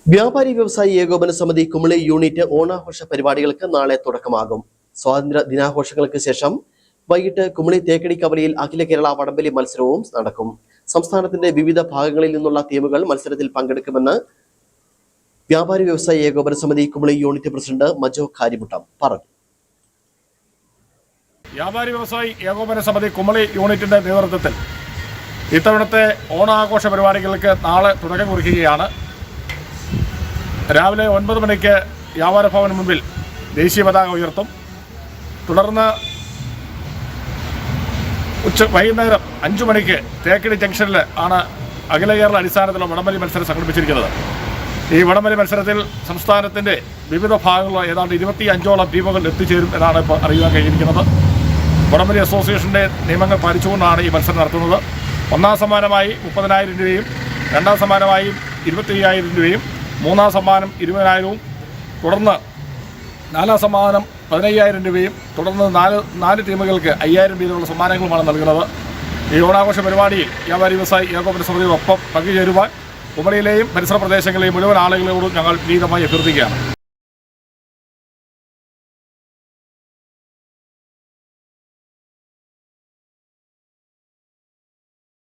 വ്യാപാരി വ്യവസായി ഏകോപന സമിതി കുമളി യൂണിറ്റ് ഓണാഘോഷ പരിപാടികൾക്ക് നാളെ തുടക്കമാകും. സ്വാതന്ത്ര്യ ദിനാഘോഷങ്ങൾക്ക് ശേഷം വൈകിട്ട് കുമളി തേക്കടി കവലയിൽ അഖില കേരള വടംവലി മത്സരവും നടക്കും. സംസ്ഥാനത്തിന്റെ വിവിധ ഭാഗങ്ങളിൽ നിന്നുള്ള ടീമുകൾ മത്സരത്തിൽ പങ്കെടുക്കുമെന്ന് വ്യാപാരി വ്യവസായി ഏകോപന സമിതി കുമളി യൂണിറ്റ് പ്രസിഡന്റ് മജോ കാരിമുട്ടം പറഞ്ഞു. വ്യാപാരി വ്യവസായി ഏകോപന സമിതി കുമളി യൂണിറ്റിന്റെ നേതൃത്വത്തിൽ ഇത്തവണത്തെ ഓണാഘോഷ പരിപാടികൾക്ക് നാളെ തുടക്കം കുറിക്കുകയാണ്. രാവിലെ 9 മണിക്ക് വ്യാപാര ഭവന് മുമ്പിൽ ദേശീയ പതാക ഉയർത്തും. തുടർന്ന് വൈകുന്നേരം 5 മണിക്ക് തേക്കടി ജംഗ്ഷനിൽ ആണ് അഖില കേരള അടിസ്ഥാനത്തിലുള്ള വടംവലി മത്സരം സംഘടിപ്പിച്ചിരിക്കുന്നത്. ഈ വടംവലി മത്സരത്തിൽ സംസ്ഥാനത്തിൻ്റെ വിവിധ ഭാഗങ്ങളിലുള്ള ഏതാണ്ട് 25ഓളം ടീമുകൾ എത്തിച്ചേരും എന്നാണ് ഇപ്പോൾ അറിയാൻ കഴിഞ്ഞിരിക്കുന്നത്. വടംവലി അസോസിയേഷൻ്റെ നിയമങ്ങൾ പാലിച്ചുകൊണ്ടാണ് ഈ മത്സരം നടത്തുന്നത്. ഒന്നാം സമ്മാനമായി 30,000 രൂപയും, രണ്ടാം സമ്മാനമായി 25,000 രൂപയും, മൂന്നാം സമ്മാനം 20,000, തുടർന്ന് നാലാം സമ്മാനം 15,000 രൂപയും, തുടർന്ന് നാല് ടീമുകൾക്ക് 5,000 വീതമുള്ള സമ്മാനങ്ങളുമാണ് നൽകുന്നത്. ഈ ഓണാഘോഷ പരിപാടിയിൽ വ്യാപാരി വ്യവസായി ഏകോപന സമിതിയോടൊപ്പം പങ്കുചേരുവാൻ കുമളിയിലെയും പരിസര പ്രദേശങ്ങളിലെയും മുഴുവൻ ആളുകളോടും ഞങ്ങൾ വിനീതമായി അഭ്യർത്ഥിക്കുകയാണ്.